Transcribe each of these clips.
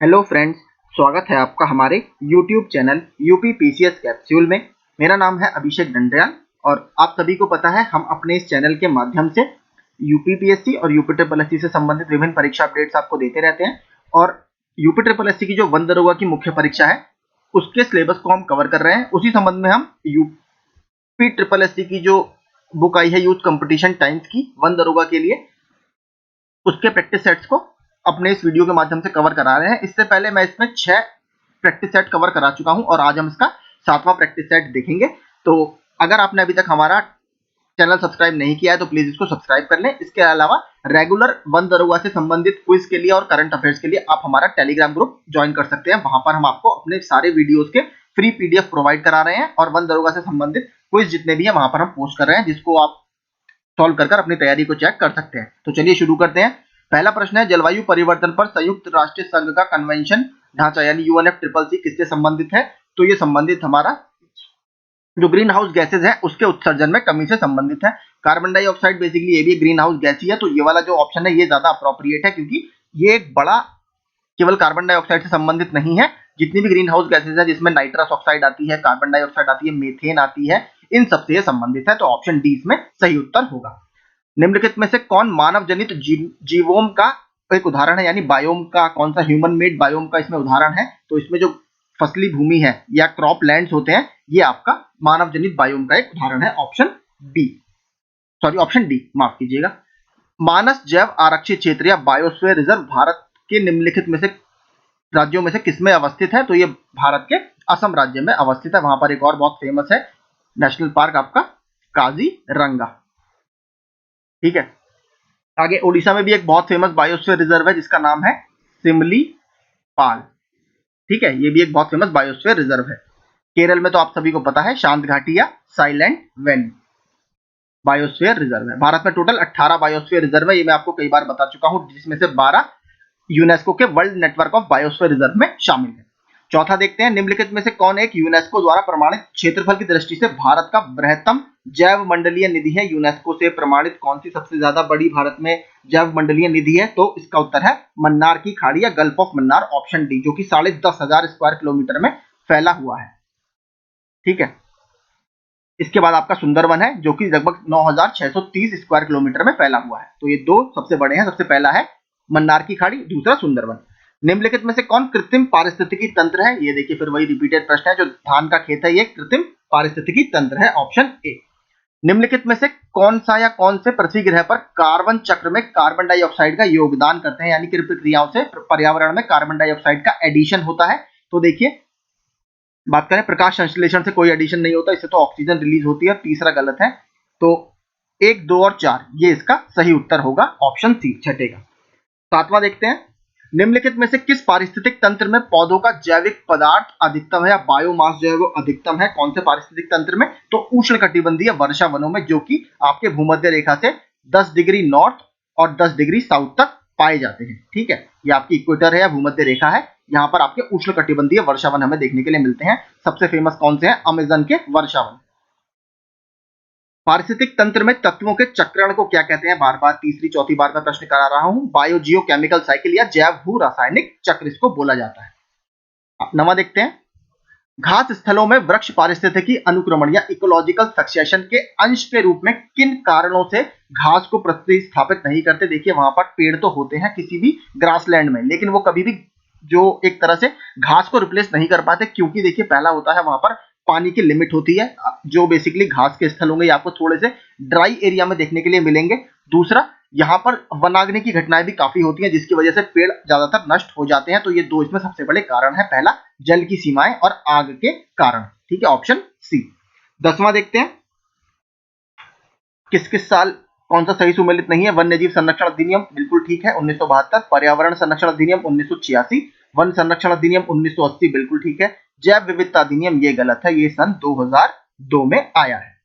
Hello friends, स्वागत है आपका हमारे YouTube channel UP PCS capsule में। मेरा नाम है अभिषेक डंडयाल और आप सभी को पता है हम अपने इस चैनल के माध्यम से यूपीपीएससी और यूपी ट्रिपल एससी से संबंधित विभिन्न परीक्षा अपडेट्स आपको देते रहते हैं। और यूपी ट्रिपल एससी की जो वन दरोगा की मुख्य परीक्षा है उसके सिलेबस को हम कवर कर रहे हैं। उसी संबंध में हम यूपी ट्रिपल एससी की जो बुक आई है यूथ कंपटीशन टाइम्स की वन दरोगा के लिए, उसके प्रैक्टिस सेट्स को अपने इस वीडियो के माध्यम से कवर करा रहे हैं। इससे पहले मैं इसमें 6 प्रैक्टिस सेट कवर करा चुका हूं और आज हम इसका 7वां प्रैक्टिस सेट देखेंगे। तो अगर आपने अभी तक हमारा चैनल सब्सक्राइब नहीं किया है तो प्लीज इसको सब्सक्राइब कर लें। इसके अलावा रेगुलर वन दरोगा से संबंधित क्विज के लिए और करंट अफेयर्स के लिए आप हमारा टेलीग्राम ग्रुप ज्वाइन कर सकते हैं। वहां पर हम आपको अपने सारे वीडियोस के फ्री पीडीएफ प्रोवाइड करा रहे हैं और वन दरोगा से संबंधित क्विज जितने भी है वहां पर हम पोस्ट कर रहे हैं, जिसको आप सॉल्व कर अपनी तैयारी को चेक कर सकते हैं। तो चलिए शुरू करते हैं। पहला प्रश्न है, जलवायु परिवर्तन पर संयुक्त राष्ट्र संघ का कन्वेंशन ढांचा यानी यूएनएफसीसीसी किससे संबंधित है? तो ये संबंधित हमारा जो ग्रीन हाउस गैसेज है उसके उत्सर्जन में कमी से संबंधित है। कार्बन डाइऑक्साइड बेसिकली ये भी ग्रीन हाउस गैस ही है, तो ये वाला जो ऑप्शन है ये ज्यादा अप्रोप्रिएट है क्योंकि ये एक बड़ा केवल कार्बन डाइऑक्साइड से संबंधित नहीं है। जितनी भी ग्रीन हाउस गैसेज है जिसमें नाइट्रस ऑक्साइड आती है, कार्बन डाइऑक्साइड आती है, मीथेन आती है, इन सबसे ये संबंधित है। तो ऑप्शन डी इसमें सही उत्तर होगा। निम्नलिखित में से कौन मानव जनित जीवोम का एक उदाहरण है यानी बायोम का, कौन सा ह्यूमन मेड बायोम का इसमें उदाहरण है? तो इसमें जो फसली भूमि है या क्रॉप लैंड्स होते हैं ये आपका मानव जनित बायोम का एक उदाहरण है। ऑप्शन डी माफ कीजिएगा। मानस जैव आरक्षित क्षेत्र या बायोस्फीयर रिजर्व भारत के निम्नलिखित में से राज्यों में से किसमें अवस्थित है? तो ये भारत के असम राज्य में अवस्थित है। वहां पर एक और बहुत फेमस है नेशनल पार्क आपका काजीरंगा। ठीक है, आगे ओडिशा में भी एक बहुत फेमस बायोस्फीयर रिजर्व है जिसका नाम है सिमलीपाल। ठीक है, ये भी एक बहुत फेमस बायोस्फीयर रिजर्व है। केरल में तो आप सभी को पता है शांत घाटी या साइलेंट वैली बायोस्फीयर रिजर्व है। भारत में टोटल 18 बायोस्फीयर रिजर्व है, ये मैं आपको कई बार बता चुका हूं, जिसमें से 12 यूनेस्को के world network of biosphere reserve में शामिल है। चौथा देखते हैं, निम्नलिखित में से कौन एक यूनेस्को द्वारा प्रमाणित क्षेत्रफल की दृष्टि से भारत का बृहत्तम जैव मंडलीय निधि है? यूनेस्को से प्रमाणित कौन सी सबसे ज्यादा बड़ी भारत में जैव मंडलीय निधि है? तो इसका उत्तर है मन्नार की खाड़ी या gulf of Mannar, option D, जो कि 10,500 स्क्वायर किलोमीटर में फैला हुआ है। ठीक है, इसके बाद आपका सुंदरवन है जो कि लगभग 9,630 स्क्वायर किलोमीटर में फैला हुआ है। तो ये दो सबसे बड़े हैं, सबसे पहला है मन्नार की खाड़ी, दूसरा सुंदरवन। निम्नलिखित में से कौन कृत्रिम पारिस्थितिकी तंत्र है? ये देखिए फिर वही रिपीटेड प्रश्न है, जो धान का खेत है ये कृत्रिम पारिस्थितिकी तंत्र है, ऑप्शन ए। निम्नलिखित में से कौन सा या कौन से पृथ्वी ग्रह पर कार्बन चक्र में कार्बन डाइऑक्साइड का योगदान करते हैं यानी कि प्रक्रियाओं से पर्यावरण में कार्बन डाइऑक्साइड का एडिशन होता है? तो देखिए, बात करें प्रकाश संश्लेषण से कोई एडिशन नहीं होता, इससे तो ऑक्सीजन रिलीज होती है। तीसरा गलत है, तो 1, 2 और 4 ये इसका सही उत्तर होगा, ऑप्शन सी छठे का। सातवां देखते हैं, निम्नलिखित में से किस पारिस्थितिक तंत्र में पौधों का जैविक पदार्थ अधिकतम है या बायोमास जो है वो अधिकतम है? कौन से पारिस्थितिक तंत्र में? तो उष्णकटिबंधीय वर्षा वनों में, जो कि आपके भूमध्य रेखा से 10 डिग्री नॉर्थ और 10 डिग्री साउथ तक पाए जाते हैं। ठीक है, ये आपकी इक्वेटर है या भूमध्य रेखा है, यहाँ पर आपके उष्णकटिबंधीय वर्षा वन हमें देखने के लिए मिलते हैं। सबसे फेमस कौन से हैं? अमेजन के वर्षा वन। पारिस्थितिक तंत्र में तत्वों के चक्रण को क्या कहते हैं? बार बार तीसरी चौथी बार में प्रश्न करा रहा हूं। बायोजियोकेमिकल साइकिल या जैव भू रासायनिक चक्र इसको बोला जाता है। नवा देखते हैं, घास स्थलों में वृक्ष पारिस्थितिकी अनुक्रमण या इकोलॉजिकल सक्सेशन के अंश के रूप में किन कारणों से घास को प्रतिस्थापित नहीं करते? देखिए, वहां पर पेड़ तो होते हैं किसी भी ग्रासलैंड में, लेकिन वो कभी भी जो एक तरह से घास को रिप्लेस नहीं कर पाते, क्योंकि देखिए पहला होता है वहां पर पानी की लिमिट होती है, जो बेसिकली घास के स्थल होंगे आपको थोड़े से ड्राई एरिया में देखने के लिए मिलेंगे। दूसरा, यहाँ पर वनाग्नि की घटनाएं भी काफी होती हैं जिसकी वजह से पेड़ ज्यादातर नष्ट हो जाते हैं। तो ये दो इसमें सबसे बड़े कारण है, पहला जल की सीमाएं और आग के कारण। ठीक है, ऑप्शन सी। 10वां देखते हैं, किस किस साल कौन सा सही सुमेलित नहीं है? वन्य जीव संरक्षण अधिनियम बिल्कुल ठीक है 1972, पर्यावरण संरक्षण अधिनियम 1986, वन संरक्षण अधिनियम 1980 बिल्कुल ठीक है, जैव विविधता अधिनियम ये गलत है, ये सन 2002 में आया है।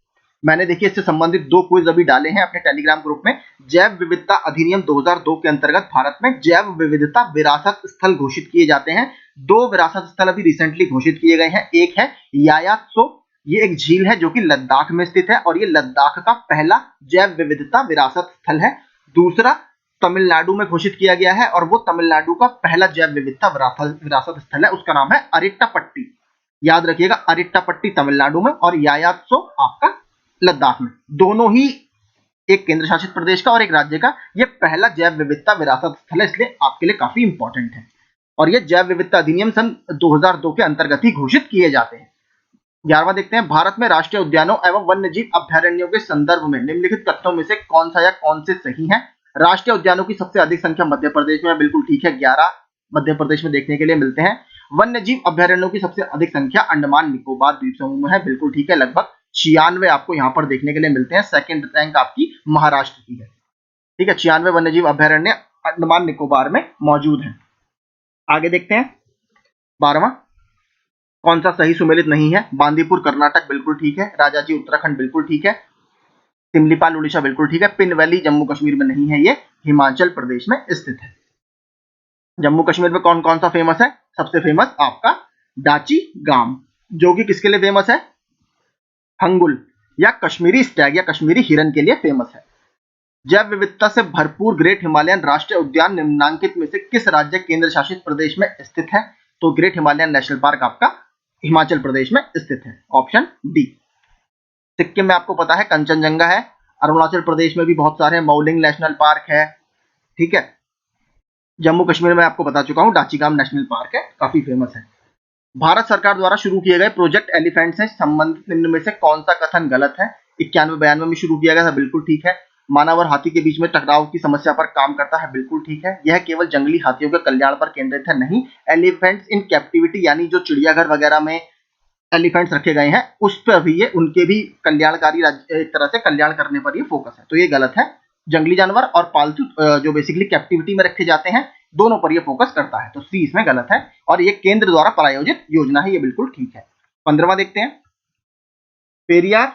मैंने देखिए इससे संबंधित 2 क्विज अभी डाले हैं अपने टेलीग्राम ग्रुप में। जैव विविधता अधिनियम 2002 के अंतर्गत भारत में जैव विविधता विरासत स्थल घोषित किए जाते हैं। 2 विरासत स्थल अभी रिसेंटली घोषित किए गए हैं। एक है यायात्सो, ये एक झील है जो कि लद्दाख में स्थित है और ये लद्दाख का पहला जैव विविधता विरासत स्थल है। दूसरा तमिलनाडु में घोषित किया गया है और वो तमिलनाडु का पहला जैव विविधता विरासत स्थल है, उसका नाम है अरिट्टापट्टी। याद रखिएगा, अरिट्टापट्टी तमिलनाडु में और यायात्सो आपका लद्दाख में, दोनों ही एक केंद्र शासित प्रदेश का और एक राज्य का ये पहला जैव विविधता विरासत स्थल है, इसलिए आपके लिए काफी इंपॉर्टेंट है। और ये जैव विविधता अधिनियम सन 2002 के अंतर्गत ही घोषित किए जाते हैं। 11वां देखते हैं, भारत में राष्ट्रीय उद्यानों एवं वन्य जीव अभ्यारण्यों के संदर्भ में निम्नलिखित कथनों में से कौन सा या कौन से सही है? राष्ट्रीय उद्यानों की सबसे अधिक संख्या मध्य प्रदेश में, बिल्कुल ठीक है, 11 मध्य प्रदेश में देखने के लिए मिलते हैं। वन्य जीव अभ्यारण्यों की सबसे अधिक संख्या अंडमान निकोबार द्वीप समूह में है, बिल्कुल ठीक है, लगभग 96 आपको यहाँ पर देखने के लिए मिलते हैं। सेकंड रैंक आपकी महाराष्ट्र की है, ठीक है, 96 वन्य जीव अभ्यारण्य अंडमान निकोबार में मौजूद है। आगे देखते हैं 12वां, कौन सा सही सुमेलित नहीं है? बांदीपुर कर्नाटक बिल्कुल ठीक है, राजाजी उत्तराखंड बिल्कुल ठीक है, सिमलीपाल उड़ीसा बिल्कुल ठीक है, पिन वैली जम्मू कश्मीर में नहीं है, ये हिमाचल प्रदेश में स्थित है। जम्मू कश्मीर में कौन कौन सा फेमस है? सबसे फेमस आपका डाची गांव, जो कि किसके लिए फेमस है? हंगुल या कश्मीरी स्टैग या कश्मीरी हिरन के लिए फेमस है। जैव विविधता से भरपूर ग्रेट हिमालयन राष्ट्रीय उद्यान निम्नांकित में से किस राज्य केंद्र शासित प्रदेश में स्थित है? तो ग्रेट हिमालयन नेशनल पार्क आपका हिमाचल प्रदेश में स्थित है, ऑप्शन डी। सिक्किम में आपको पता है कंचनजंगा है, अरुणाचल प्रदेश में भी बहुत सारे हैं, मौलिंग नेशनल पार्क है, ठीक है। जम्मू कश्मीर में आपको बता चुका हूं डाचीगाम नेशनल पार्क है, काफी फेमस है। भारत सरकार द्वारा शुरू किए गए प्रोजेक्ट एलिफेंट से संबंधित निम्न में से कौन सा कथन गलत है? 91-92 में शुरू किया गया था, बिल्कुल ठीक है। मानव और हाथी के बीच में टकराव की समस्या पर काम करता है, बिल्कुल ठीक है। यह केवल जंगली हाथियों के कल्याण पर केंद्रित है, नहीं। एलिफेंट्स इन कैप्टिविटी यानी जो चिड़ियाघर वगैरह में एलिफेंट्स रखे गए हैं उस पर भी ये उनके भी कल्याणकारी एक तरह से कल्याण करने पर ये फोकस है, तो ये गलत है। जंगली जानवर और पालतू जो बेसिकली कैप्टिविटी में रखे जाते हैं दोनों पर ये फोकस करता है, तो सी इसमें गलत है और ये केंद्र द्वारा प्रायोजित योजना है, ये बिल्कुल ठीक है। 15वां देखते हैं, पेरियार,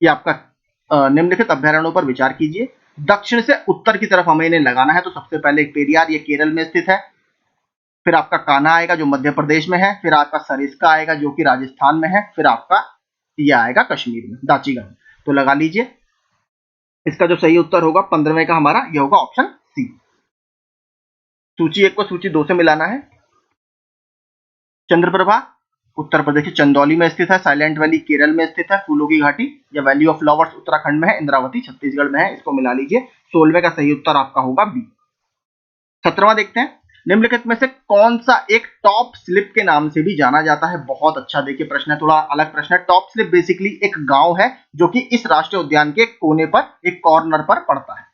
ये आपका निम्नलिखित अभ्यारण्यों पर विचार कीजिए। दक्षिण से उत्तर की तरफ हमें इन्हें लगाना है, तो सबसे पहले पेरियार, ये केरल में स्थित है। फिर आपका कान्हा आएगा जो मध्य प्रदेश में है, फिर आपका सरिस्का आएगा जो कि राजस्थान में है, फिर आपका ये आएगा कश्मीर में, दाचीगढ़। तो लगा लीजिए, इसका जो सही उत्तर होगा 15वें का हमारा ये होगा ऑप्शन सी। सूची 1 को सूची 2 से मिलाना है। चंद्रप्रभा उत्तर प्रदेश के चंदौली में स्थित है, साइलेंट वैली केरल में स्थित है, फूलों की घाटी या वैली ऑफ फ्लावर्स उत्तराखंड में है, इंद्रावती छत्तीसगढ़ में है, इसको मिला लीजिए। 16वें का सही उत्तर आपका होगा बी। 17वां देखते हैं, निम्नलिखित में से कौन सा एक टॉप स्लिप के नाम से भी जाना जाता है? बहुत अच्छा देखिए प्रश्न है, थोड़ा अलग प्रश्न है। टॉप स्लिप बेसिकली एक गांव है जो कि इस राष्ट्रीय उद्यान के कोने पर एक कॉर्नर पर पड़ता है,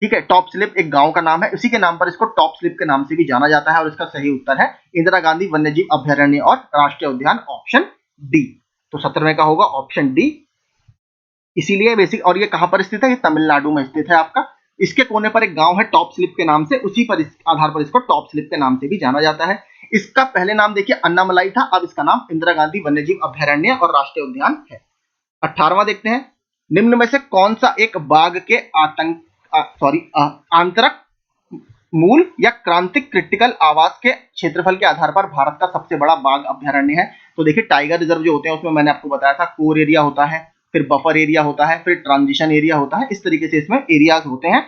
ठीक है। टॉप स्लिप एक गांव का नाम है, उसी के नाम पर इसको टॉप स्लिप के नाम से भी जाना जाता है और इसका सही उत्तर है इंदिरा गांधी वन्यजीव अभ्यारण्य और राष्ट्रीय उद्यान, ऑप्शन डी। तो 17वें का होगा ऑप्शन डी। इसीलिए बेसिक, और ये कहां पर स्थित है? ये तमिलनाडु में स्थित है आपका। इसके कोने पर एक गांव है टॉप स्लिप के नाम से, उसी पर इस आधार पर इसको टॉप स्लिप के नाम से भी जाना जाता है। इसका पहले नाम देखिए अन्नामलाई था, अब इसका नाम इंदिरा गांधी वन्यजीव अभ्यारण्य और राष्ट्रीय उद्यान है। 18वां देखते हैं, निम्न में से कौन सा एक बाघ के आंतरक मूल या क्रांतिक क्रिटिकल आवास के क्षेत्रफल के आधार पर भारत का सबसे बड़ा बाघ अभ्यारण्य है? तो देखिए टाइगर रिजर्व जो होते हैं उसमें मैंने आपको बताया था कोर एरिया होता है, फिर बफर एरिया होता है, फिर ट्रांजिशन एरिया होता है, इस तरीके से इसमें एरियाज होते हैं।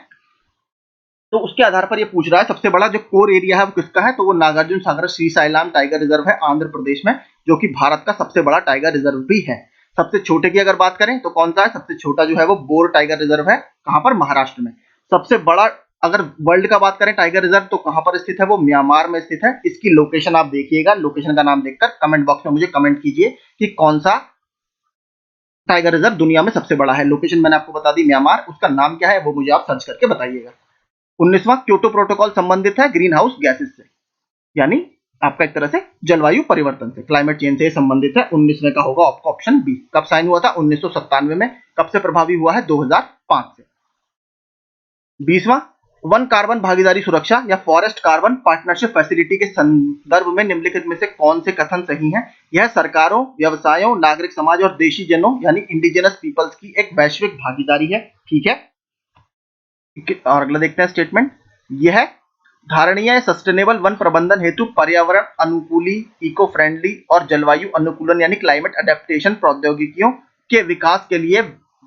तो उसके आधार पर ये पूछ रहा है सबसे बड़ा जो कोर एरिया है वो किसका है? तो वो नागार्जुन सागर श्रीशैलम टाइगर रिजर्व है आंध्र प्रदेश में, जो कि भारत का सबसे बड़ा टाइगर रिजर्व भी है। सबसे छोटे की अगर बात करें तो कौन सा है? सबसे छोटा जो है वो बोर टाइगर रिजर्व है, कहां पर? महाराष्ट्र में। सबसे बड़ा अगर वर्ल्ड का बात करें टाइगर रिजर्व तो कहां पर स्थित है? वो म्यांमार में स्थित है। इसकी लोकेशन आप देखिएगा, लोकेशन का नाम देखकर कमेंट बॉक्स में मुझे कमेंट कीजिए कि कौन सा टाइगर रिजर्व दुनिया में सबसे बड़ा है। लोकेशन मैंने आपको बता दी म्यांमार, उसका नाम क्या है वो मुझे आप सर्च करके बताइएगा। 19वां क्योटो प्रोटोकॉल संबंधित है ग्रीन हाउस गैसेस से, यानी आपका एक तरह से जलवायु परिवर्तन से, क्लाइमेट चेंज से संबंधित है। 19वें का होगा आपका ऑप्शन बी। कब साइन हुआ था? 1997 में। कब से प्रभावी हुआ है? 2005 से। 20वां वन कार्बन भागीदारी सुरक्षा या फॉरेस्ट कार्बन पार्टनरशिप फैसिलिटी के संदर्भ में निम्नलिखित में से कौन से कथन सही हैं? यह सरकारों, व्यवसायों, नागरिक समाज और देशी जनों यानी इंडिजिनस पीपल्स की एक वैश्विक भागीदारी है, ठीक है। और अगला देखते हैं स्टेटमेंट, यह धारणीय सस्टेनेबल वन प्रबंधन हेतु पर्यावरण अनुकूली, इको फ्रेंडली और जलवायु अनुकूलन यानी क्लाइमेट अडेप्टेशन प्रौद्योगिकियों के विकास के लिए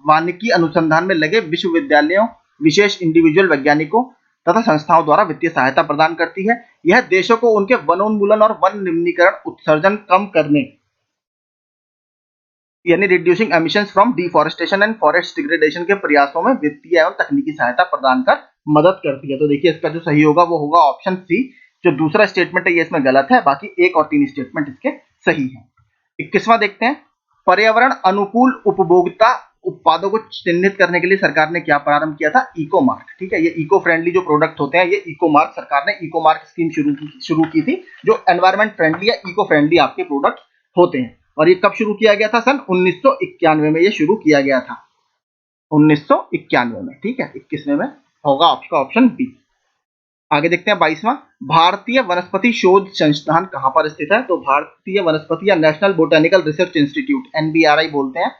वानिकी अनुसंधान में लगे विश्वविद्यालयों विशेष इंडिविजुअल वैज्ञानिकों तथा संस्थाओं द्वारा वित्तीय सहायता प्रदान करती है। यह देशों को उनके वनोन्मूलन और वन निम्नीकरण उत्सर्जन कम करने यानी reducing emissions from deforestation and forest degradation के प्रयासों में वित्तीय एवं तकनीकी सहायता प्रदान कर मदद करती है। तो देखिए इसका जो सही होगा वो होगा ऑप्शन सी। जो दूसरा स्टेटमेंट है ये इसमें गलत है, बाकी 1 और 3 स्टेटमेंट इसके सही है। 21वां देखते हैं, पर्यावरण अनुकूल उपभोक्ता उत्पादों को चिन्हित करने के लिए सरकार ने क्या प्रारंभ किया था? Eco mark. ठीक है, ये इको फ्रेंडली जो प्रोडक्ट होते हैं ये इको मार्क, सरकार ने इको मार्क स्कीम शुरू की थी, जो एनवायरमेंट फ्रेंडली या इको फ्रेंडली आपके प्रोडक्ट होते हैं। और ये कब शुरू किया गया था? सन 1991 में ये शुरू किया गया था, 1991 में। ठीक है, 21वें में होगा आपका ऑप्शन बी। आगे देखते हैं 22वां, भारतीय वनस्पति शोध संस्थान कहां पर स्थित है? तो भारतीय वनस्पति या national botanical research institute, NBRI बोलते हैं,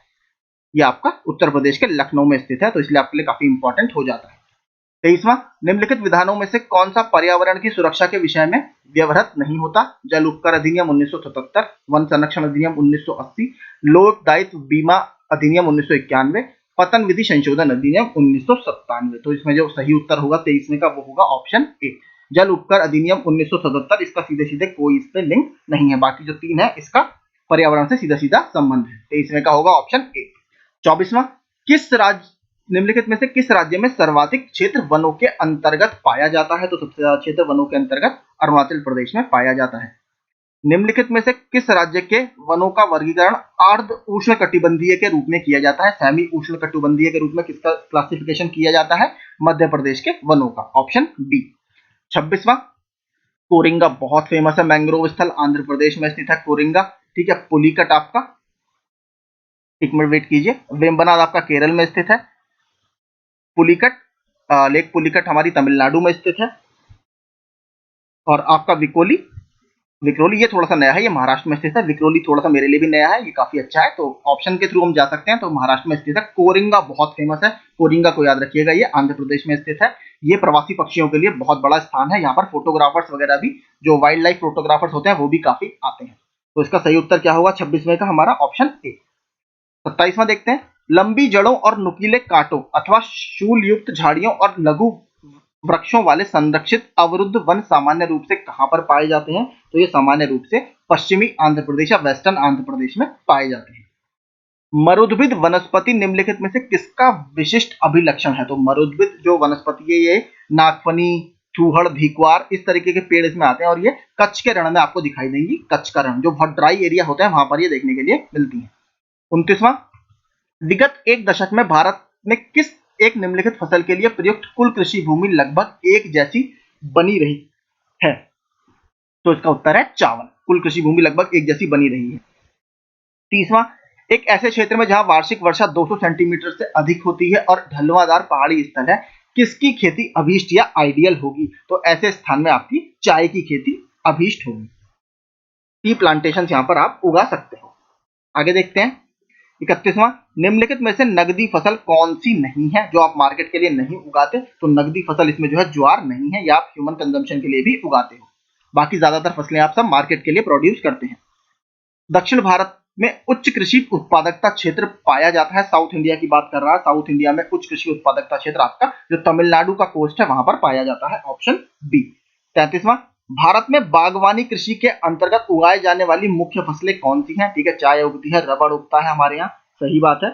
ये आपका उत्तर प्रदेश के लखनऊ में स्थित है, तो इसलिए आपके लिए काफी इंपॉर्टेंट हो जाता है। 23वां, निम्नलिखित विधानों में से कौन सा पर्यावरण की सुरक्षा के विषय में व्यवहृत नहीं होता? जल उपकर अधिनियम 1977, वन संरक्षण अधिनियम 1980, लोक दायित्व बीमा अधिनियम 1991, पतन विधि संशोधन अधिनियम 1997। तो इसमें जो सही उत्तर होगा 23वें का वो होगा ऑप्शन ए, जल उपकर अधिनियम 1977। इसका सीधे सीधे कोई इस पे लिंक नहीं है, बाकी जो 3 है इसका पर्यावरण से सीधा सीधा संबंध है। 23वें का होगा ऑप्शन ए। 24वां, किस राज्य निम्नलिखित में से किस राज्य में सर्वाधिक क्षेत्र वनों के अंतर्गत पाया जाता है? तो सबसे ज्यादा क्षेत्र वनों के अंतर्गत अरुणाचल प्रदेश में पाया जाता है। निम्नलिखित में से किस राज्य के वनों का वर्गीकरण अर्ध उष्णकटिबंधीय के रूप में किया जाता है? सेमी उष्णकटिबंधीय के रूप में किसका क्लासिफिकेशन किया जाता है? मध्य प्रदेश के वनों का, ऑप्शन बी। 26वां, कोरिंगा बहुत फेमस है, मैंग्रोव स्थल आंध्र प्रदेश में स्थित है कोरिंगा। ठीक है, पुलिकट आपका, एक मिनट वेट कीजिए, वेम्बनाड आपका केरल में स्थित है, पुलिकट लेक पुलिकट हमारी तमिलनाडु में स्थित है, और आपका विक्रोली ये थोड़ा सा नया है, ये महाराष्ट्र में स्थित है। विक्रोली थोड़ा सा मेरे लिए भी नया है, ये काफी अच्छा है, तो ऑप्शन के थ्रू हम जा सकते हैं। तो महाराष्ट्र में स्थित है। कोरिंगा बहुत फेमस है, कोरिंगा को याद रखिएगा, ये आंध्र प्रदेश में स्थित है। ये प्रवासी पक्षियों के लिए बहुत बड़ा स्थान है, यहाँ पर फोटोग्राफर्स वगैरह भी, जो वाइल्ड लाइफ फोटोग्राफर्स होते हैं वो भी काफी आते हैं। तो इसका सही उत्तर क्या होगा 26वें का? हमारा ऑप्शन ए। 27वां देखते हैं, लंबी जड़ों और नुकीले कांटों अथवा शूल युक्त झाड़ियों और लघु वृक्षों वाले संरक्षित अवरुद्ध वन सामान्य रूप से कहां पर पाए जाते हैं? तो ये सामान्य रूप से पश्चिमी आंध्र प्रदेश या वेस्टर्न आंध्र प्रदेश में पाए जाते हैं। मरुद्भिद वनस्पति निम्नलिखित में से किसका विशिष्ट अभिलक्षण है? तो मरुद्भिद जो वनस्पति है ये नागफनी, चूहड़, भीकवार, इस तरीके के पेड़ इसमें आते हैं, और ये कच्छ के रण में आपको दिखाई देंगी। कच्छ का रण जो बहुत ड्राई एरिया होता है वहां पर ये देखने के लिए मिलती है। 29वां, विगत एक दशक में भारत में किस एक निम्नलिखित फसल के लिए प्रयुक्त कुल कृषि भूमि लगभग एक जैसी बनी रही है? तो इसका उत्तर है चावल। कुल कृषि भूमि लगभग एक जैसी बनी रही है। 30वां, एक ऐसे क्षेत्र में जहां वार्षिक वर्षा 200 सेंटीमीटर से अधिक होती है और ढलवादार पहाड़ी स्थल है, किसकी खेती अभीष्ट या आइडियल होगी? तो ऐसे स्थान में आपकी चाय की खेती अभीष्ट होगी। टी प्लांटेशन यहां पर आप उगा सकते हो। आगे देखते हैं 31वां, निम्नलिखित में से नगदी फसल कौन सी नहीं है जो आप मार्केट के लिए नहीं उगाते? तो नगदी फसल इसमें जो है ज्वार नहीं है, या आप ह्यूमन कंजम्पशन के लिए भी उगाते हो, बाकी ज्यादातर फसलें आप सब मार्केट के लिए प्रोड्यूस करते हैं। दक्षिण भारत में उच्च कृषि उत्पादकता क्षेत्र पाया जाता है, साउथ इंडिया की बात कर रहा है, साउथ इंडिया में उच्च कृषि उत्पादकता क्षेत्र आपका जो तमिलनाडु का कोस्ट है वहां पर पाया जाता है, ऑप्शन बी। 33वां, भारत में बागवानी कृषि के अंतर्गत उगाए जाने वाली मुख्य फसलें कौन सी हैं? ठीक है, चाय उगती है, रबड़ उगता है हमारे यहाँ, सही बात है,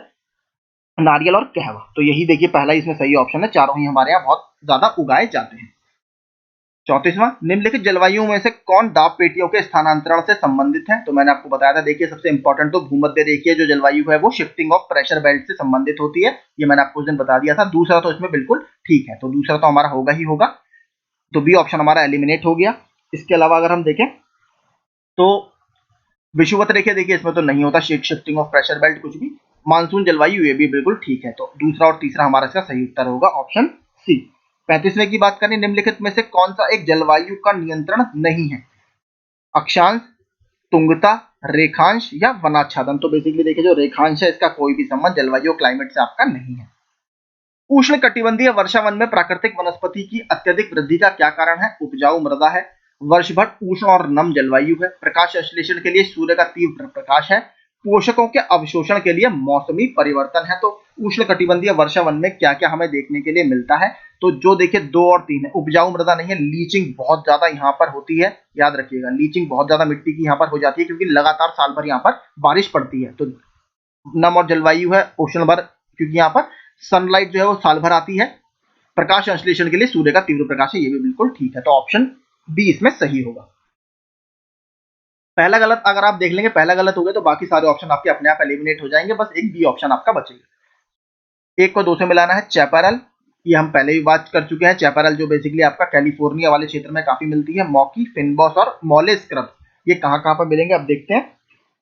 नारियल और कहवा। तो यही देखिए पहला इसमें सही ऑप्शन है, चारों ही हमारे यहाँ बहुत ज्यादा उगाए जाते हैं। 34वां, निम्नलिखित जलवायु में से कौन दाब पेटियों के स्थानांतरण से संबंधित है? तो मैंने आपको बताया था, देखिए सबसे इंपॉर्टेंट तो भूमध्य रेखीय जो जलवायु है वो शिफ्टिंग ऑफ प्रेशर बेल्ट से संबंधित होती है, ये मैंने आपको उस दिन बता दिया था। दूसरा तो इसमें बिल्कुल ठीक है, तो दूसरा तो हमारा होगा ही होगा, तो बी ऑप्शन हमारा एलिमिनेट हो गया। इसके अलावा अगर हम देखें तो विषुवत रेखा, देखिए इसमें तो नहीं होता शिफ्टिंग ऑफ प्रेशर बेल्ट कुछ भी। मानसून जलवायु ये भी बिल्कुल ठीक है, तो दूसरा और तीसरा हमारा इसका सही उत्तर होगा ऑप्शन सी। 35वें की बात करें, निम्नलिखित में से कौन सा एक जलवायु का नियंत्रण नहीं है? अक्षांश, तुंगता, रेखांश या वनाच्छादन। तो बेसिकली देखिए जो रेखांश है इसका कोई भी संबंध जलवायु क्लाइमेट से आपका नहीं है। उष्ण कटिबंधीय वर्षा वन में प्राकृतिक वनस्पति की अत्यधिक वृद्धि का क्या कारण है? उपजाऊ मृदा है, वर्ष भर उष्ण और नम जलवायु है, प्रकाश संश्लेषण के लिए सूर्य का तीव्र प्रकाश है, पोषकों के अवशोषण के लिए मौसमी परिवर्तन है। तो उष्णकटिबंधीय वर्षा वन में क्या क्या हमें देखने के लिए मिलता है। तो जो देखिए 2 और 3 है, उपजाऊ मृदा नहीं है, लीचिंग बहुत ज्यादा यहाँ पर होती है, याद रखिएगा लीचिंग बहुत ज्यादा मिट्टी की यहाँ पर हो जाती है क्योंकि लगातार साल भर यहाँ पर बारिश पड़ती है। तो नम और जलवायु है ओशन भर, क्योंकि यहाँ पर सनलाइट जो है वो साल भर आती है। प्रकाश संश्लेषण के लिए सूर्य का तीव्र प्रकाश है, ये भी बिल्कुल ठीक है। तो ऑप्शन बी इसमें सही होगा। पहला गलत अगर आप देख लेंगे, पहला गलत हो गया तो बाकी सारे ऑप्शन आपके अपने आप एलिमिनेट हो जाएंगे, बस एक बी ऑप्शन आपका बचेगा। एक को दो से मिलाना है चैपरल, ये हम पहले भी बात कर चुके हैं। चैपरल जो बेसिकली आपका कैलिफोर्निया वाले क्षेत्र में काफी मिलती है। मॉकी, फिनबॉस और मोलेस्क्रब ये कहाँ कहाँ पर मिलेंगे अब देखते हैं।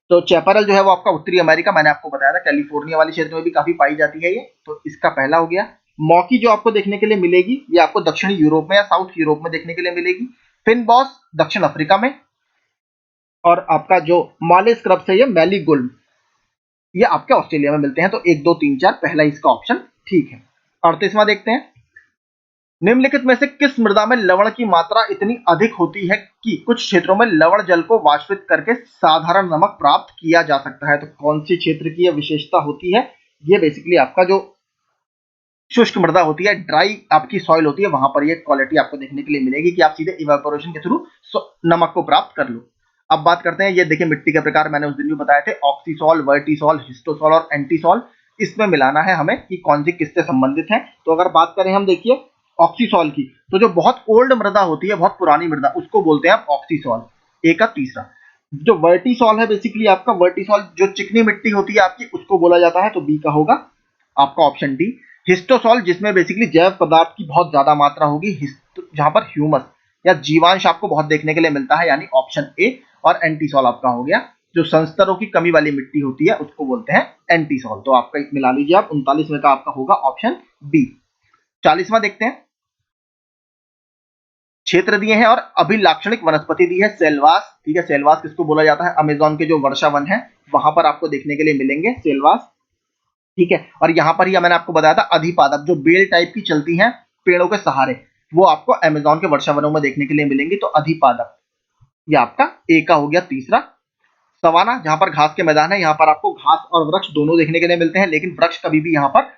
तो चैपरल जो है वो आपका उत्तरी अमेरिका, मैंने आपको बताया था कैलिफोर्निया वाले क्षेत्र में भी काफी पाई जाती है ये, तो इसका पहला हो गया। मॉकी जो आपको देखने के लिए मिलेगी ये आपको दक्षिणी यूरोप में या साउथ यूरोप में देखने के लिए मिलेगी। फिनबॉस दक्षिण अफ्रीका में, और आपका जो मोलेस्क्रब है ये मैलीगुल्म, ये आपके ऑस्ट्रेलिया में मिलते हैं। तो 1 2 3 4 पहला इसका ऑप्शन ठीक है। 38वां देखते हैं, निम्नलिखित में से किस मृदा में लवण की मात्रा इतनी अधिक होती है कि कुछ क्षेत्रों में लवण जल को वाष्पित करके साधारण नमक प्राप्त किया जा सकता है। तो कौन सी क्षेत्र की यह विशेषता होती है, ये बेसिकली आपका जो शुष्क मृदा होती है, ड्राई आपकी सॉइल होती है, वहां पर ये क्वालिटी आपको देखने के लिए मिलेगी कि आप सीधे इवेपोरेशन के थ्रू नमक को प्राप्त कर लो। अब बात करते हैं, ये देखिए मिट्टी के प्रकार मैंने उस दिन भी बताए थे, ऑक्सीसॉल, वर्टिसॉल, हिस्टोसॉल और एंटीसॉल। इसमें मिलाना है हमें कि कौन सी किससे संबंधित है। तो अगर बात करें हम देखिए ऑक्सीसॉल की, तो जो बहुत ओल्ड मृदा होती है, बहुत पुरानी मृदा, उसको बोलते हैं आप ऑक्सीसॉल। ए का तीसरा। जो वर्टिसॉल है बेसिकली आपका, वर्टिसॉल जो चिकनी मिट्टी होती है आपकी, उसको बोला जाता है, तो बी का होगा आपका ऑप्शन डी। हिस्टोसॉल जिसमें बेसिकली जैव पदार्थ की बहुत ज्यादा मात्रा होगी, जहां पर ह्यूमस या जीवांश आपको बहुत देखने के लिए मिलता है, यानी ऑप्शन ए। और एंटीसॉल आपका हो गया जो संस्तरों की कमी वाली मिट्टी होती है, उसको बोलते हैं एंटीसॉल। तो आपका मिला लीजिए आप, 39 में का आपका होगा ऑप्शन बी। 40वां देखते हैं, क्षेत्र दिए हैं और अभिलाक्षणिक वनस्पति दी है सेलवास। ठीक है, सेलवास किसको बोला जाता है, अमेज़न के जो वर्षा वन है वहां पर आपको देखने के लिए मिलेंगे सेलवास। ठीक है, और यहाँ पर ही मैंने आपको बताया था अधिपादप, जो बेल टाइप की चलती हैं पेड़ों के सहारे, वो आपको अमेज़न के वर्षा वनों में देखने के लिए मिलेंगी। तो अधिपादप ये आपका ए का हो गया तीसरा। सवाना जहां पर घास के मैदान है, यहाँ पर आपको घास और वृक्ष दोनों देखने के लिए मिलते हैं, लेकिन वृक्ष कभी भी यहाँ पर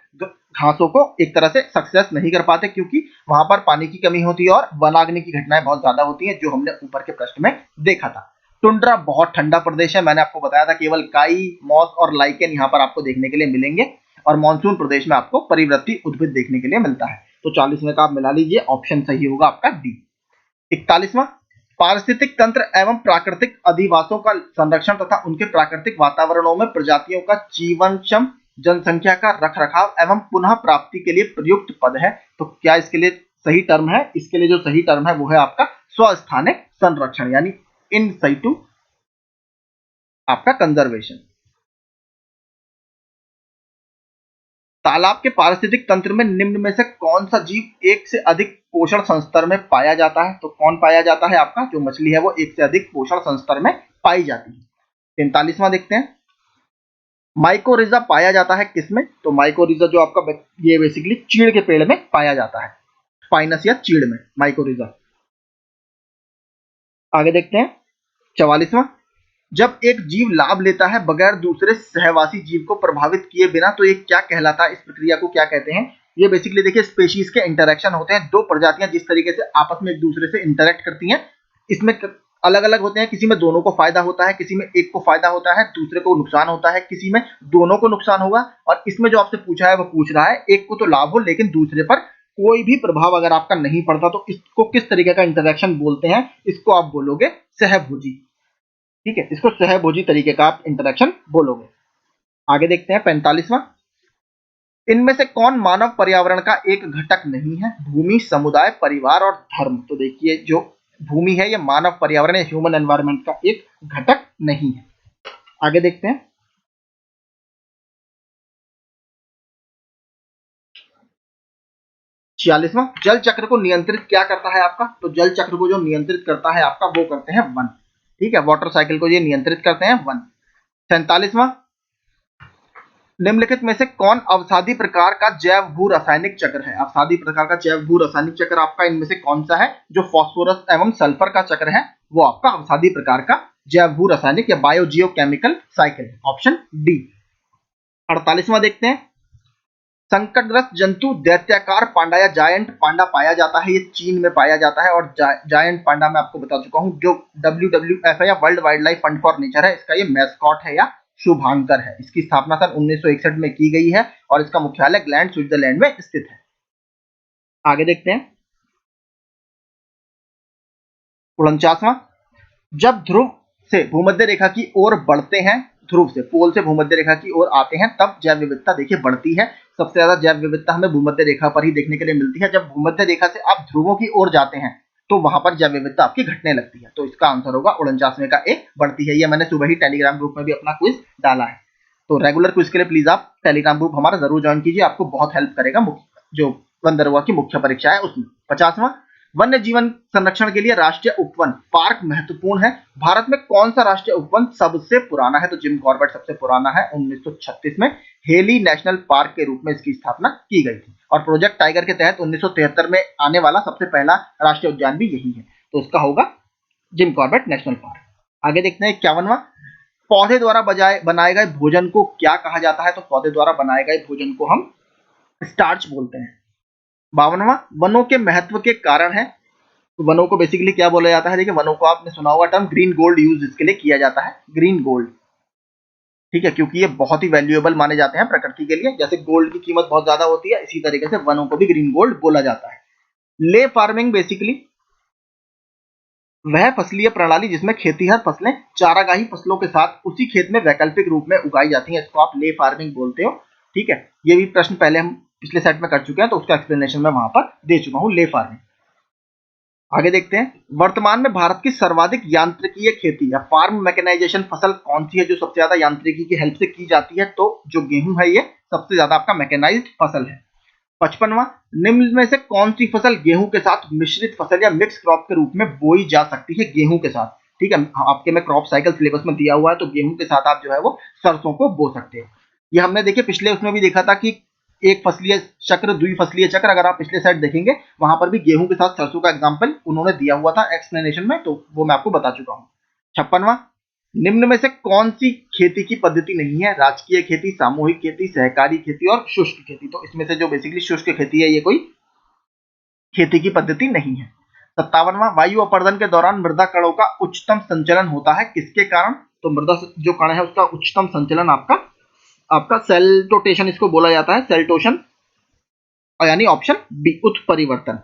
घासों को एक तरह से सक्सेस नहीं कर पाते क्योंकि वहां पर पानी की कमी होती है और वनाग्नि की घटनाएं बहुत ज्यादा होती हैं, जो हमने ऊपर के प्रश्न में देखा था। टुंड्रा बहुत ठंडा प्रदेश है, मैंने आपको बताया था केवल काई, मॉस और लाइकेन यहाँ पर आपको देखने के लिए मिलेंगे, और मानसून प्रदेश में आपको परिवृत्ति उद्भिद देखने के लिए मिलता है। तो 40 में का आप मिला लीजिए, ऑप्शन सही होगा आपका डी। 41वां, पारिस्थितिक तंत्र एवं प्राकृतिक अधिवासों का संरक्षण तथा उनके प्राकृतिक वातावरणों में प्रजातियों का जीवनक्षम जनसंख्या का रखरखाव एवं पुनः प्राप्ति के लिए प्रयुक्त पद है। तो क्या इसके लिए सही टर्म है, इसके लिए जो सही टर्म है वो है आपका स्वस्थानिक संरक्षण, यानी इन साइटू आपका कंजर्वेशन। तालाब के पारिस्थितिक तंत्र में निम्न में से कौन सा जीव एक से अधिक पोषण संस्तर में पाया जाता है। तो कौन पाया जाता है, आपका जो मछली है वो एक से अधिक पोषण संस्तर में पाई जाती है। 43वां देखते हैं, माइकोरिजा पाया जाता है किसमें। तो माइकोरिजा जो आपका ये बेसिकली चीड़ के पेड़ में पाया जाता है, स्पाइनस या चीड़ में माइकोरिजा। आगे देखते हैं 44वां, जब एक जीव लाभ लेता है बगैर दूसरे सहवासी जीव को प्रभावित किए बिना, तो ये क्या कहलाता है, इस प्रक्रिया को क्या कहते हैं। ये बेसिकली देखिए स्पेशीज के इंटरेक्शन होते हैं, दो प्रजातियां जिस तरीके से आपस में एक दूसरे से इंटरेक्ट करती हैं, इसमें अलग अलग होते हैं, किसी में दोनों को फायदा होता है, किसी में एक को फायदा होता है, दूसरे को नुकसान होता है, किसी में दोनों को नुकसान होगा। और इसमें जो आपसे पूछा है वो पूछ रहा है एक को तो लाभ हो लेकिन दूसरे पर कोई भी प्रभाव अगर आपका नहीं पड़ता, तो इसको किस तरीके का इंटरेक्शन बोलते हैं, इसको आप बोलोगे सहभोजी। ठीक है, इसको सहभोजी तरीके का आप इंटरेक्शन बोलोगे। आगे देखते हैं 45वां, इनमें से कौन मानव पर्यावरण का एक घटक नहीं है। भूमि, समुदाय, परिवार और धर्म। तो देखिए जो भूमि है ये मानव पर्यावरण या ह्यूमन एनवायरनमेंट का एक घटक नहीं है। आगे देखते हैं 46वां, जल चक्र को नियंत्रित क्या करता है आपका। तो जल चक्र को जो नियंत्रित करता है आपका वो करते हैं वन। ठीक है, वाटर साइकिल को ये नियंत्रित करते हैं वन। 47वां, निम्नलिखित में से कौन अवसादी प्रकार का जैव भू रासायनिक चक्र है। अवसादी प्रकार का जैव भू रासायनिक चक्र आपका इनमें से कौन सा है, जो फास्फोरस एवं सल्फर का चक्र है वो आपका अवसादी प्रकार का जैव भू रासायनिक या बायोजियोकेमिकल साइकिल है, ऑप्शन डी। 48वां देखते हैं, संकटग्रस्त जंतु दैत्याकार पांडा या जायंट पांडा पाया जाता है, ये चीन में पाया जाता है। और जायंट पांडा मैं आपको बता चुका हूं, जो WWF है या world wild life fund for nature है, इसका ये मैस्कॉट है या शुभांकर है। इसकी स्थापना सन 1961 में की गई है और इसका मुख्यालय ग्लैंड स्विट्जरलैंड में स्थित है। आगे देखते हैं 49वां, जब ध्रुव से भूमध्य रेखा की ओर बढ़ते हैं, ध्रुव से पोल से भूमध्य रेखा की ओर आते हैं, तब जैव विविधता देखिए बढ़ती है। सबसे ज्यादा जैव विविधता हमें भूमध्य रेखा पर ही देखने के लिए मिलती है। जब भूमध्य रेखा से आप ध्रुवों की ओर जाते हैं तो वहां पर जैव विविधता आपकी घटने लगती है। तो इसका आंसर होगा 49वें का एक बढ़ती है। ये मैंने सुबह ही टेलीग्राम ग्रुप में भी अपना क्विज डाला है, तो रेगुलर क्विज के लिए प्लीज आप टेलीग्राम ग्रुप हमारा जरूर ज्वाइन कीजिए, आपको बहुत हेल्प करेगा जो बंदरगाह की मुख्य परीक्षा है उसमें। 50वां, वन्य जीवन संरक्षण के लिए राष्ट्रीय उपवन पार्क महत्वपूर्ण है। भारत में कौन सा राष्ट्रीय उपवन सबसे पुराना है? तो जिम कॉर्बेट सबसे पुराना है। 1936 में हेली नेशनल पार्क के रूप में इसकी स्थापना की गई थी और प्रोजेक्ट टाइगर के तहत 1973 में आने वाला सबसे पहला राष्ट्रीय उद्यान भी यही है। तो इसका होगा जिम कॉर्बेट नेशनल पार्क। आगे देखते हैं 51वां, पौधे द्वारा बनाए गए भोजन को क्या कहा जाता है? तो पौधे द्वारा बनाए गए भोजन को हम स्टार्च बोलते हैं। 52वां, वनों के महत्व के कारण है। तो वनों को बेसिकली क्या बोला जाता है? देखिए, वनों को आपने सुना होगा टर्म ग्रीन गोल्ड यूज इसके लिए किया जाता है, ग्रीन गोल्ड, ठीक है, क्योंकि ये बहुत ही वैल्यूएबल माने जाते हैं प्रकृति के लिए। जैसे गोल्ड की कीमत बहुत ज्यादा होती है, इसी तरीके से वनों को भी ग्रीन गोल्ड बोला जाता है। ले फार्मिंग बेसिकली वह फसलीय प्रणाली जिसमें खेतीहर फसलें चारागाही फसलों के साथ उसी खेत में वैकल्पिक रूप में उगाई जाती हैं, इसको आप ले फार्मिंग बोलते हो, ठीक है। ये भी प्रश्न पहले हम पिछले सेट में कर चुके हैं, तो उसका एक्सप्लेनेशन मैं वहां पर दे चुका हूं, ले फार्मिंग। आगे देखते हैं, वर्तमान में भारत की सर्वाधिक यांत्रिकीय खेती या फार्म मैकेनाइजेशन फसल कौन सी है जो सबसे ज्यादा यांत्रिकी की हेल्प से की जाती है? तो जो गेहूं है, ये सबसे ज्यादा आपका मैकेनाइज्ड फसल है। 55वां, निम्न में से कौन सी फसल गेहूं के साथ मिश्रित फसल या मिक्स क्रॉप के रूप में बोई जा सकती है? गेहूं के साथ, ठीक है, आपके में क्रॉप साइकिल सिलेबस में दिया हुआ है, तो गेहूं के साथ आप जो है वो सरसों को बो सकते हो। ये हमने देखिए पिछले उसमें भी देखा था कि एक फसलीय चक्र, द्विफसलीय चक्र, अगर आप पिछले साइड देखेंगे वहां पर भी गेहूं के साथ सरसों का एग्जाम्पल उन्होंने दिया हुआ था एक्सप्लेनेशन में, तो वो मैं आपको बता चुका हूं। 56वां, निम्न में से कौन सी खेती की पद्धति नहीं है? राजकीय खेती, सामूहिक खेती, सहकारी खेती और शुष्क खेती। तो इसमें से जो बेसिकली शुष्क खेती है, ये कोई खेती की पद्धति नहीं है। 57वां, वायु अपर्दन के दौरान मृदा कणों का उच्चतम संचलन होता है, किसके कारण? तो मृदा जो कण है उसका उच्चतम संचलन आपका सेल्टोटेशन इसको बोला जाता है, सेल्टोशन, यानी ऑप्शन बी उत्परिवर्तन,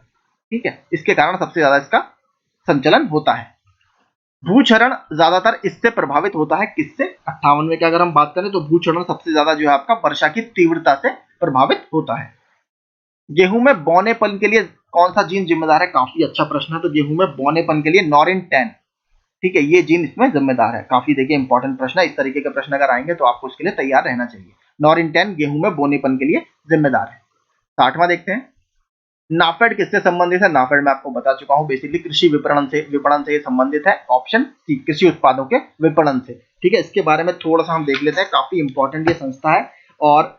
ठीक है, इसके कारण सबसे ज्यादा इसका संचलन होता है। भूक्षरण ज्यादातर इससे प्रभावित होता है, किससे? 58वें की अगर हम बात करें तो भूक्षरण सबसे ज्यादा जो है आपका वर्षा की तीव्रता से प्रभावित होता है। गेहूं में बौनेपन के लिए कौन सा जीन जिम्मेदार है? काफी अच्छा प्रश्न है। तो गेहूं में बौनेपन के लिए नॉरिन 10, ठीक है, ये जीन इसमें जिम्मेदार है। काफी देखिए इंपॉर्टेंट प्रश्न है, इस तरीके के प्रश्न अगर आएंगे तो आपको उसके लिए तैयार रहना चाहिए। नॉरिन 10 गेहूं में बोनेपन के लिए जिम्मेदार है। 60वां देखते हैं, नाफेड किससे संबंधित है? नाफेड मैं आपको बता चुका हूं, बेसिकली कृषि विपणन से ये संबंधित है। ऑप्शन सी, कृषि उत्पादों के विपणन से, ठीक है। इसके बारे में थोड़ा सा हम देख लेते हैं, काफी इंपॉर्टेंट ये संस्था है और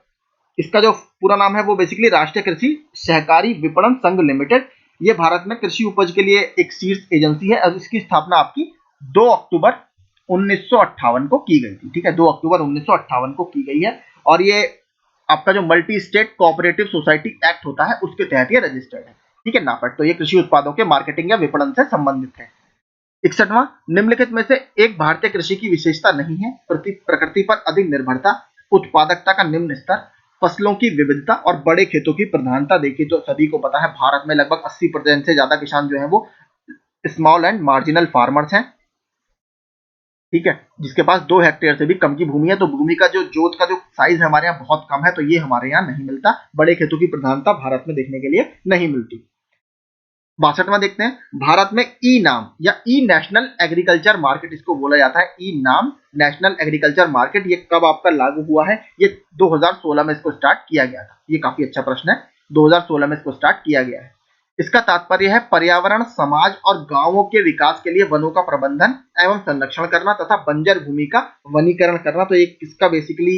इसका जो पूरा नाम है वो बेसिकली राष्ट्रीय कृषि सहकारी विपणन संघ लिमिटेड। ये भारत में कृषि उपज के लिए एक शीर्ष एजेंसी है और इसकी स्थापना आपकी 2 अक्टूबर 1958 को की गई थी, ठीक है, 2 अक्टूबर 1958 को की गई है। और ये आपका जो multi state cooperative society act होता है उसके तहत ये रजिस्टर्ड है, ठीक है, नाफेड। तो ये कृषि उत्पादों के मार्केटिंग या विपणन से संबंधित है। 61वां, निम्नलिखित में से एक भारतीय कृषि की विशेषता नहीं है? प्रकृति पर अधिक निर्भरता, उत्पादकता का निम्न स्तर, फसलों की विविधता और बड़े खेतों की प्रधानता। देखिए, तो सभी को पता है भारत में लगभग 80% से ज्यादा किसान जो है वो स्मॉल एंड मार्जिनल फार्मर्स हैं, ठीक है, जिसके पास 2 हेक्टेयर से भी कम की भूमि है। तो भूमि का जो जोत का जो साइज है हमारे यहाँ बहुत कम है, तो ये हमारे यहाँ नहीं मिलता। बड़े खेतों की प्रधानता भारत में देखने के लिए नहीं मिलती। 62वां देखते हैं, भारत में ई नाम या ई नेशनल एग्रीकल्चर मार्केट इसको बोला जाता है। ई नाम नेशनल एग्रीकल्चर मार्केट ये कब आपका लागू हुआ है? ये 2016 में इसको स्टार्ट किया गया था। ये काफी अच्छा प्रश्न है, 2016 में इसको स्टार्ट किया गया है। इसका तात्पर्य है पर्यावरण, समाज और गांवों के विकास के लिए वनों का प्रबंधन एवं संरक्षण करना तथा बंजर भूमि का वनीकरण करना। तो एक इसका बेसिकली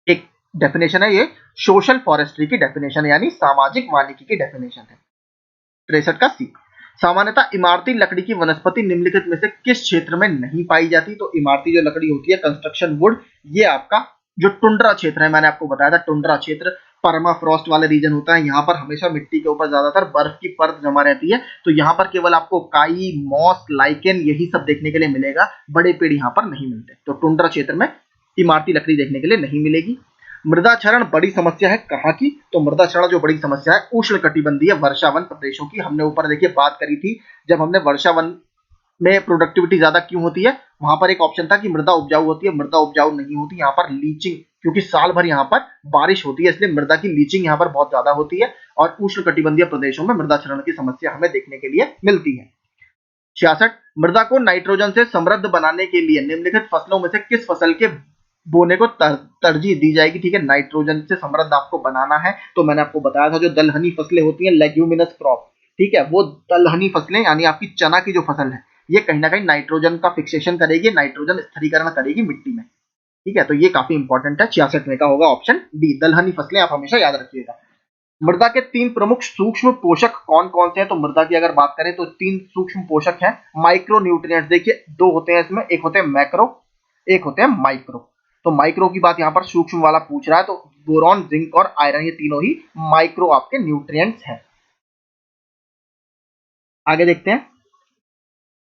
एक डेफिनेशन है, ये सोशल फॉरेस्ट्री की डेफिनेशन है, यानी सामाजिक वानिकी की डेफिनेशन है। 63 का सी, सामान्यतः इमारती लकड़ी की वनस्पति निम्नलिखित में से किस क्षेत्र में नहीं पाई जाती? तो इमारती जो लकड़ी होती है, कंस्ट्रक्शन वुड, ये आपका जो टुंड्रा क्षेत्र है, मैंने आपको बताया था टुंड्रा क्षेत्र, परमाफ्रॉस्ट वाले रीजन होता है, यहाँ पर हमेशा मिट्टी के ऊपर ज्यादातर बर्फ की परत जमा रहती है, तो यहाँ पर केवल आपको काई, मॉस, लाइकेन यही सब देखने के लिए मिलेगा, बड़े पेड़ यहाँ पर नहीं मिलते। तो टुंड्रा क्षेत्र में इमारती लकड़ी देखने के लिए नहीं मिलेगी। मृदा क्षरण बड़ी समस्या है कहाँ की? तो मृदा क्षरण जो बड़ी समस्या है उष्ण कटिबंधीय वर्षावन प्रदेशों की। हमने ऊपर देखिए बात करी थी जब हमने वर्षावन में प्रोडक्टिविटी ज्यादा क्यों होती है, वहां पर एक ऑप्शन था कि मृदा उपजाऊ होती है, मृदा उपजाऊ नहीं होती, यहाँ पर लीचिंग, क्योंकि साल भर यहाँ पर बारिश होती है इसलिए मृदा की लीचिंग यहाँ पर बहुत ज्यादा होती है, और उष्ण कटिबंधीय प्रदेशों में मृदा क्षरण की समस्या हमें देखने के लिए मिलती है। 66, मृदा को नाइट्रोजन से समृद्ध बनाने के लिए निम्नलिखित फसलों में से किस फसल के बोने को तरजीह दी जाएगी? ठीक है, नाइट्रोजन से समृद्ध आपको बनाना है तो मैंने आपको बताया था जो दलहनी फसलें होती हैं, लेग्यूमिनस क्रॉप, ठीक है, वो दलहनी फसलें यानी आपकी चना की जो फसल है ये कहीं ना कहीं नाइट्रोजन का फिक्सेशन करेगी, नाइट्रोजन स्थिरीकरण करेगी मिट्टी में, ठीक है, तो ये काफी इंपॉर्टेंट है। 66 में का होगा ऑप्शन डी, दलहनी फसलें, आप हमेशा याद रखिएगा। मृदा के 3 प्रमुख सूक्ष्म पोषक कौन कौन से हैं? तो मृदा की अगर बात करें तो 3 सूक्ष्म पोषक हैं। माइक्रो न्यूट्रिएंट्स देखिए 2 होते हैं इसमें, एक होते हैं मैक्रो, एक होते हैं माइक्रो। तो माइक्रो की बात यहाँ पर सूक्ष्म वाला पूछ रहा है, तो बोरॉन, जिंक और आयरन ये तीनों ही माइक्रो आपके न्यूट्रिएंट्स हैं। आगे देखते हैं।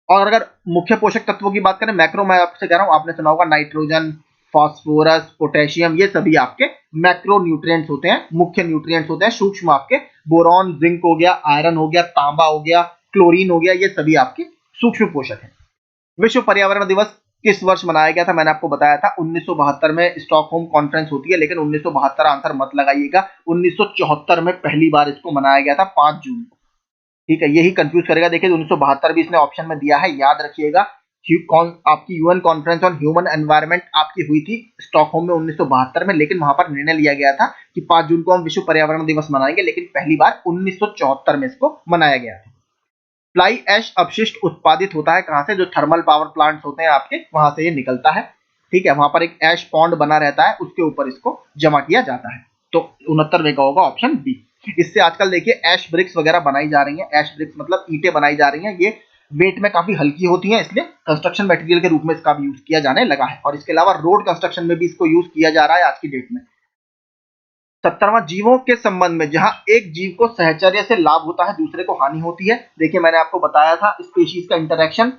और अगर मुख्य पोषक तत्वों की बात करें, मैक्रो मैं आपसे कह रहा हूं, आपने सुना होगा नाइट्रोजन, फास्फोरस, पोटेशियम, ये सभी आपके मैक्रो न्यूट्रिएंट्स होते हैं, मुख्य न्यूट्रिएंट्स होते हैं। सूक्ष्म आपके बोरॉन, जिंक हो गया, आयरन हो गया, तांबा हो गया, क्लोरीन हो गया, ये सभी आपके सूक्ष्म पोषक हैं। विश्व पर्यावरण दिवस किस वर्ष मनाया गया था? मैंने आपको बताया था 1972 में स्टॉकहोम कॉन्फ्रेंस होती है, लेकिन 1972 आंसर मत लगाइएगा, 1974 में पहली बार इसको मनाया गया था 5 जून को, ठीक है, यही कंफ्यूज करेगा। देखिए 1972 भी इसने ऑप्शन में दिया है, याद रखिएगा। आपकी UN conference on human environment आपकी हुई थी स्टॉकहोम में 1972 में, लेकिन वहां पर निर्णय लिया गया था कि 5 जून को हम विश्व पर्यावरण दिवस मनाएंगे, लेकिन पहली बार 1974 में इसको मनाया गया था। फ्लाई ऐश अपशिष्ट उत्पादित होता है कहां से? जो थर्मल पावर प्लांट्स होते हैं आपके, वहां से ये निकलता है, ठीक है, वहां पर एक ऐश पॉन्ड बना रहता है, उसके ऊपर इसको जमा किया जाता है। तो 69वें का होगा ऑप्शन बी। इससे आजकल देखिए ऐश ब्रिक्स वगैरह बनाई जा रही हैं, ऐश ब्रिक्स मतलब ईंटें बनाई जा रही हैं, ये वेट में काफी हल्की होती हैं, इसलिए कंस्ट्रक्शन मटेरियल के रूप में इसका भी यूज किया जाने लगा है, और इसके अलावा रोड कंस्ट्रक्शन में भी इसको यूज किया जा रहा है आज की डेट में। 70वां, जीवों के संबंध में जहां एक जीव को सहचर्य से लाभ होता है दूसरे को हानि होती है। देखिए मैंने आपको बताया था स्पीशीज का इंटरेक्शन,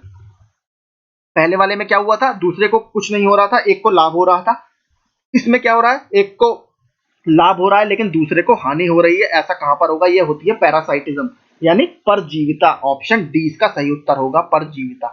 पहले वाले में क्या हुआ था, दूसरे को कुछ नहीं हो रहा था, एक को लाभ हो रहा था। इसमें क्या हो रहा है, एक को लाभ हो रहा है लेकिन दूसरे को हानि हो रही है, ऐसा कहां पर होगा? ये होती है पैरासाइटिज्म यानी परजीविता। ऑप्शन डी इसका सही उत्तर होगा, परजीविता।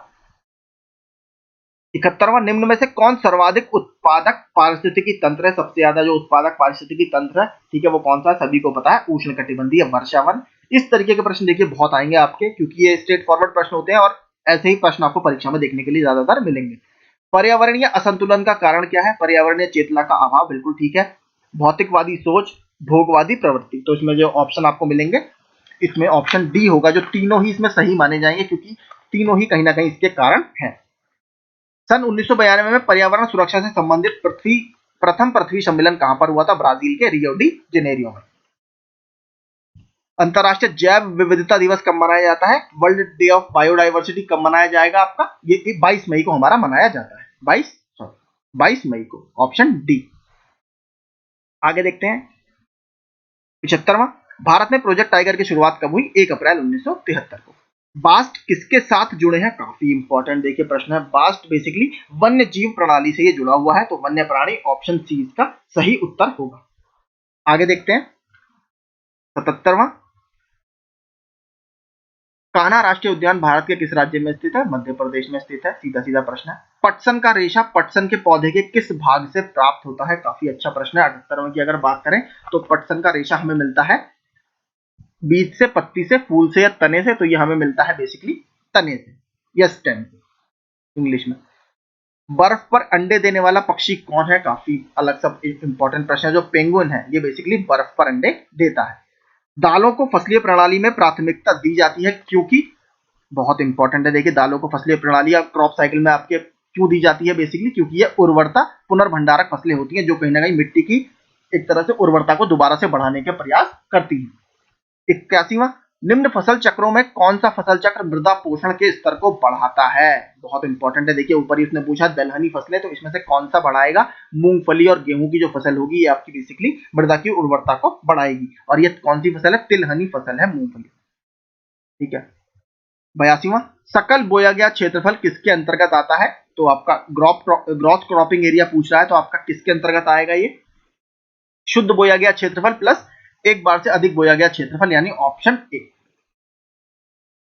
71वां, निम्न में से कौन सर्वाधिक उत्पादक पारिस्थितिकी तंत्र है? सबसे ज्यादा जो उत्पादक पारिस्थितिकी तंत्र है, ठीक है, वो कौन सा है? सभी को पता है, उष्णकटिबंधीय वर्षावन। इस तरीके के प्रश्न देखिए बहुत आएंगे आपके, क्योंकि ये स्ट्रेट फॉरवर्ड प्रश्न होते हैं और ऐसे ही प्रश्न आपको परीक्षा में देखने के लिए ज्यादातर मिलेंगे। पर्यावरणीय असंतुलन का कारण क्या है? पर्यावरणीय चेतना का अभाव, बिल्कुल ठीक है। भौतिकवादी सोच, भोगवादी प्रवृत्ति, तो इसमें जो ऑप्शन आपको मिलेंगे इसमें ऑप्शन डी होगा, जो तीनों ही इसमें सही माने जाएंगे, क्योंकि तीनों ही कहीं ना कहीं इसके कारण हैं। सन 1992 में पर्यावरण सुरक्षा से संबंधित प्रथम पृथ्वी सम्मेलन कहां पर हुआ था? ब्राजील के रियो डी जेनेरियो में। अंतरराष्ट्रीय जैव विविधता दिवस कब मनाया जाता है? वर्ल्ड डे ऑफ बायोडाइवर्सिटी कब मनाया जाएगा आपका? ये 22 मई को हमारा मनाया जाता है, 22 मई को, ऑप्शन डी। आगे देखते हैं। 75वां, भारत में प्रोजेक्ट टाइगर की शुरुआत कब हुई? 1 अप्रैल 1973 को। बास्ट किसके साथ जुड़े हैं? काफी इंपॉर्टेंट देखिए प्रश्न है। बास्ट बेसिकली वन्य जीव प्रणाली से ये जुड़ा हुआ है, तो वन्य प्राणी, ऑप्शन सी इसका सही उत्तर होगा। आगे देखते हैं। 77वां, कान्हा राष्ट्रीय उद्यान भारत के किस राज्य में स्थित है? मध्य प्रदेश में स्थित है, सीधा सीधा प्रश्न है। पटसन का रेशा पटसन के पौधे के किस भाग से प्राप्त होता है? काफी अच्छा प्रश्न है। 78वें की अगर बात करें तो पटसन का रेशा हमें मिलता है बीज से, पत्ती से, फूल से या तने से, तो ये हमें मिलता है बेसिकली तने से या स्टेम से इंग्लिश में। बर्फ पर अंडे देने वाला पक्षी कौन है? काफी अलग सब इंपॉर्टेंट प्रश्न है। जो पेंगुइन है ये बेसिकली बर्फ पर अंडे देता है। दालों को फसलीय प्रणाली में प्राथमिकता दी जाती है क्योंकि, बहुत इंपॉर्टेंट है, देखिए दालों को फसलीय प्रणाली या क्रॉप साइकिल में आपके क्यों दी जाती है? बेसिकली क्योंकि ये उर्वरता पुनर्भंडारक फसलें होती हैं, जो कहीं ना कहीं मिट्टी की एक तरह से उर्वरता को दोबारा से बढ़ाने के प्रयास करती हैं। 81वां, निम्न फसल चक्रों में कौन सा फसल चक्र मृदा पोषण के स्तर को बढ़ाता है? बहुत इंपॉर्टेंट है। देखिए ऊपर ही उसने पूछा दलहनी फसलें, तो इसमें से कौन सा बढ़ाएगा? मूंगफली और गेहूं की जो फसल होगी ये आपकी बेसिकली मृदा की उर्वरता को बढ़ाएगी। और ये कौन सी फसल है? तिलहनी फसल है, मूंगफली। ठीक है। 82वां, सकल बोया गया क्षेत्रफल किसके अंतर्गत आता है? तो आपका ग्रॉस क्रॉपिंग एरिया पूछ रहा है, तो आपका किसके अंतर्गत आएगा? ये शुद्ध बोया गया क्षेत्रफल प्लस एक बार से अधिक बोया गया क्षेत्रफल, यानी ऑप्शन ए।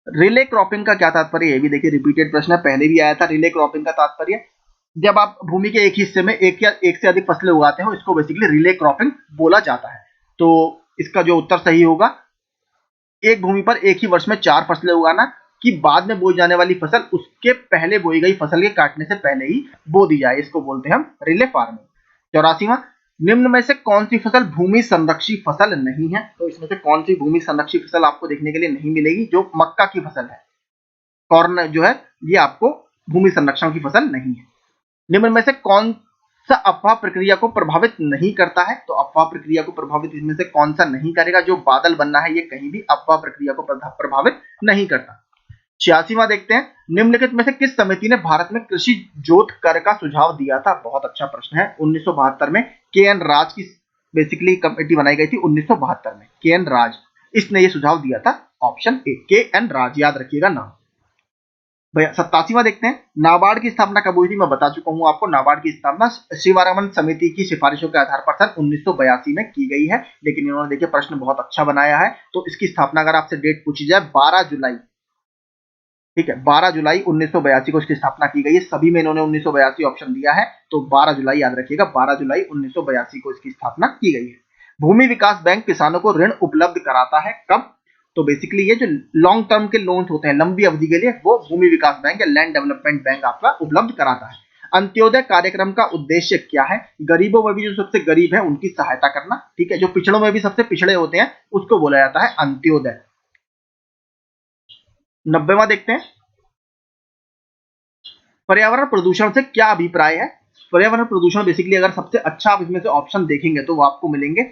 रिले क्रॉपिंग का क्या तात्पर्य? ये भी देखिए रिपीटेड प्रश्न है, पहले भी आया था। रिले क्रॉपिंग का तात्पर्य जब आप भूमि के एक हिस्से में एक या एक से अधिक फसलें उगाते हो, इसको बेसिकली रिले क्रॉपिंग बोला जाता है। तो इसका जो उत्तर सही होगा, एक भूमि पर एक ही वर्ष में 4 फसलें उगाना, कि बाद में बोई जाने वाली फसल उसके पहले बोई गई फसल के काटने से पहले ही बो दी जाए, इसको बोलते हैं हम रिले फार्मिंग। 84वां, निम्न में से कौन सी फसल भूमि संरक्षी फसल नहीं है? तो इसमें से कौन सी भूमि संरक्षी फसल आपको देखने के लिए नहीं मिलेगी? जो मक्का की फसल है, कॉर्न जो है, ये आपको भूमि संरक्षण की फसल नहीं है। निम्न में से कौन सा अफवाह प्रक्रिया को प्रभावित नहीं करता है? तो अफवाह प्रक्रिया को प्रभावित इसमें से कौन सा नहीं करेगा? जो बादल बनना है, ये कहीं भी अफवाह प्रक्रिया को प्रभावित नहीं करता। 86वां देखते हैं, निम्नलिखित में से किस समिति ने भारत में कृषि जोत कर का सुझाव दिया था? बहुत अच्छा प्रश्न है। 1972 में के.एन. राज की बेसिकली कमेटी बनाई गई थी। 1972 में के.एन. राज, इसने ये सुझाव दिया था। Option A, K. N.. राज, याद रखिएगा नाम। 87वां देखते हैं, नाबार्ड की स्थापना कब हुई थी? मैं बता चुका हूं आपको, नाबार्ड की स्थापना शिवारामन समिति की सिफारिशों के आधार पर सन 1982 में की गई है। लेकिन इन्होंने देखिए प्रश्न बहुत अच्छा बनाया है। तो इसकी स्थापना अगर आपसे डेट पूछी जाए, 12 जुलाई, ठीक है, 12 जुलाई 1982 को इसकी स्थापना की गई है। सभी में इन्होंने 1982 ऑप्शन दिया है, तो 12 जुलाई याद रखिएगा, 12 जुलाई 1982 को इसकी स्थापना की गई है। भूमि विकास बैंक किसानों को ऋण उपलब्ध कराता है कब? तो बेसिकली ये जो लॉन्ग टर्म के लोन्स होते हैं, लंबी अवधि के लिए, वो भूमि विकास बैंक या लैंड डेवलपमेंट बैंक आपका उपलब्ध कराता है। अंत्योदय कार्यक्रम का उद्देश्य क्या है? गरीबों में भी जो सबसे गरीब है उनकी सहायता करना, ठीक है, जो पिछड़ों में भी सबसे पिछड़े होते हैं उसको बोला जाता है अंत्योदय। 90वां देखते हैं, पर्यावरण प्रदूषण से क्या अभिप्राय है? पर्यावरण प्रदूषण बेसिकली अगर सबसे अच्छा आप इसमें से ऑप्शन देखेंगे तो वो आपको मिलेंगे,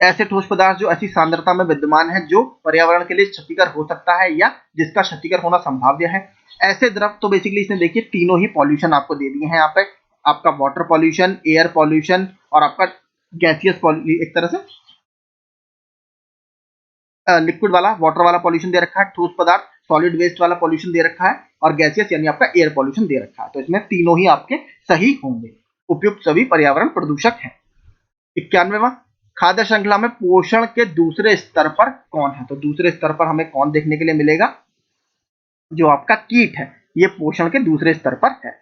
ऐसे ठोस पदार्थ जो ऐसी सांद्रता में विद्यमान है जो पर्यावरण के लिए क्षतिकर हो सकता है या जिसका क्षतिकर होना संभाव्य है। ऐसे द्रव, तो बेसिकली इसने देखिए तीनों ही पॉल्यूशन आपको दे दिए हैं यहाँ पे, आपका वाटर पॉल्यूशन, एयर पॉल्यूशन और आपका गैसियस पॉल्यूशन, एक तरह से लिक्विड वाला वाटर वाला पॉल्यूशन दे रखा है, ठोस पदार्थ सॉलिड वेस्ट वाला पॉल्यूशन दे रखा है, और गैसियस यानी आपका एयर पॉल्यूशन दे रखा है। तो इसमें तीनों ही आपके सही होंगे, उपयुक्त सभी पर्यावरण प्रदूषक हैं। 91वां, खाद्य श्रृंखला में पोषण के दूसरे स्तर पर कौन है? तो दूसरे स्तर पर हमें कौन देखने के लिए मिलेगा? जो आपका कीट है, ये पोषण के दूसरे स्तर पर है।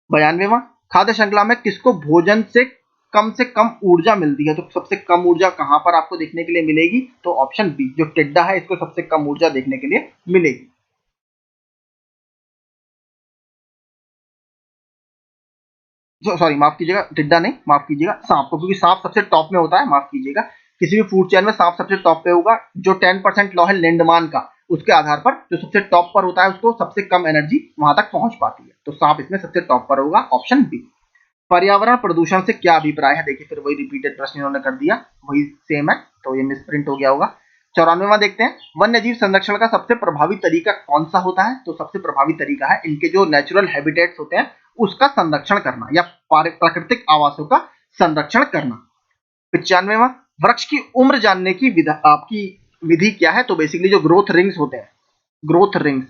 92वां, खाद्य श्रृंखला में किसको भोजन से कम ऊर्जा मिलती है? तो सबसे कम ऊर्जा कहां पर आपको देखने के लिए मिलेगी? तो ऑप्शन बी, जो टिड्डा है, इसको सबसे कम ऊर्जा देखने के लिए मिलेगी। सॉरी, माफ कीजिएगा, टिड्डा नहीं, माफ कीजिएगा, सांप को, क्योंकि सांप सबसे टॉप में होता है, माफ कीजिएगा। किसी भी फूड चेन में सांप सबसे टॉप पे होगा। जो 10% लॉ है लिंडमान का, उसके आधार पर जो सबसे टॉप पर होता है उसको सबसे कम एनर्जी वहां तक पहुंच पाती है। तो सांप इसमें सबसे टॉप पर होगा, ऑप्शन बी। पर्यावरण प्रदूषण से क्या अभिप्राय है? देखिए फिर वही रिपीटेड प्रश्न इन्होंने कर दिया, वही सेम है, तो ये मिसप्रिंट हो गया होगा। 94वां देखते हैं, वन्य जीव संरक्षण का सबसे प्रभावी तरीका कौन सा होता है? तो सबसे प्रभावी तरीका है इनके जो नेचुरल हैबिटेट्स होते हैं उसका संरक्षण करना, या प्राकृतिक आवासों का संरक्षण करना। 95वां, वृक्ष की उम्र जानने की आपकी विधि क्या है? तो बेसिकली जो ग्रोथ रिंग्स होते हैं, ग्रोथ रिंग्स,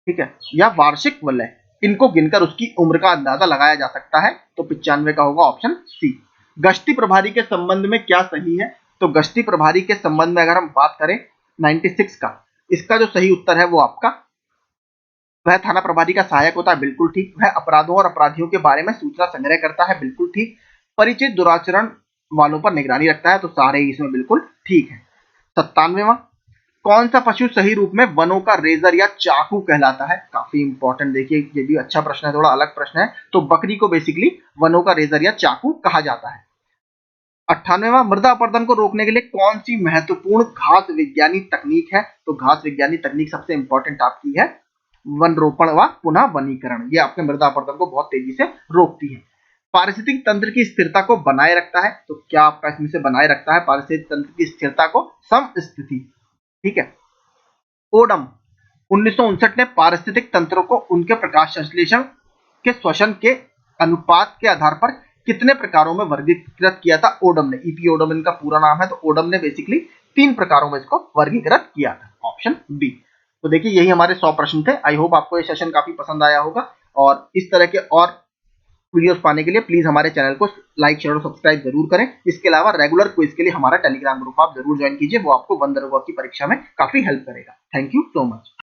ठीक है, या वार्षिक वलय, इनको गिनकर उसकी उम्र का अंदाजा लगाया जा सकता है। तो 95 का होगा ऑप्शन सी। गश्ती प्रभारी के संबंध में क्या सही है? तो गश्ती प्रभारी के संबंध में अगर हम बात करें 96 का, इसका जो सही उत्तर है वो आपका, वह थाना प्रभारी का सहायक होता है, बिल्कुल ठीक। वह अपराधों और अपराधियों के बारे में सूचना संग्रह करता है, बिल्कुल ठीक। परिचित दुराचरण वालों पर निगरानी रखता है, तो सारे इसमें बिल्कुल ठीक है। 97वां, कौन सा पशु सही रूप में वनों का रेजर या चाकू कहलाता है? काफी इंपॉर्टेंट, देखिए ये भी अच्छा प्रश्न है, थोड़ा अलग प्रश्न है। तो बकरी को बेसिकली वनों का रेजर या चाकू कहा जाता है। 98वां, मृदा अपरदन को रोकने के लिए कौन सी महत्वपूर्ण घास विज्ञानी तकनीक है? तो घास विज्ञानी तकनीक सबसे इंपॉर्टेंट आपकी है वन रोपण व पुनः वनीकरण, ये आपके मृदा अपरदन को बहुत तेजी से रोकती है। पारिस्थितिक तंत्र की स्थिरता को बनाए रखता है, तो क्या आपका इसमें से बनाए रखता है पारिस्थितिक तंत्र की स्थिरता को? समस्थिति। ठीक है। ओडम 1959 ने पारिस्थितिक तंत्रों को उनके प्रकाश संश्लेषण के श्वसन के अनुपात के आधार पर कितने प्रकारों में वर्गीकृत किया था? ओडम ने, ईपी ओडम इनका पूरा नाम है, तो ओडम ने बेसिकली 3 प्रकारों में इसको वर्गीकृत किया था, ऑप्शन बी। तो देखिए यही हमारे 100 प्रश्न थे। आई होप आपको ये सेशन काफी पसंद आया होगा, और इस तरह के और वीडियोस पाने के लिए प्लीज हमारे चैनल को लाइक, शेयर और सब्सक्राइब जरूर करें। इसके अलावा रेगुलर क्विज के लिए हमारा टेलीग्राम ग्रुप आप जरूर ज्वाइन कीजिए, वो आपको 1 दरोगा की परीक्षा में काफी हेल्प करेगा। Thank you so much.